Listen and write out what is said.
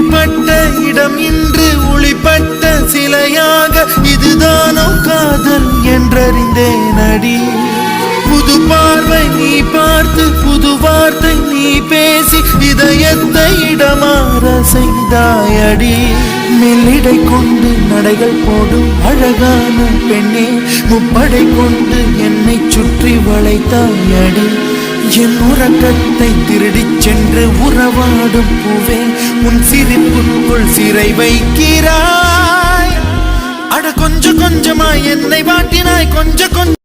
குறிப்பட்ட இடம் இன்று ஒளிப்பட்ட சிலையாக இதுதானோ காதல் என்றறிந்தேன் அடி. புது பார்வை நீ பார்த்து புது வார்த்தை நீ பேசி இதயத்தை இடமாற செய்தாயடி. மெல்லிடை கொண்டு நடைகள் போடும் அழகான பெண்ணே, முப்படை கொண்டு என்னை சுற்றி வளைத்தாயடி. என் உறக்கத்தை திருடிச் சென்று உறவாடும் பூவே, உன் சிரிப்புக்குள் சிறை வைக்கிறாய். அட கொஞ்சம் கொஞ்சமாய் என்னை வாட்டினாய், கொஞ்சம் கொஞ்சம்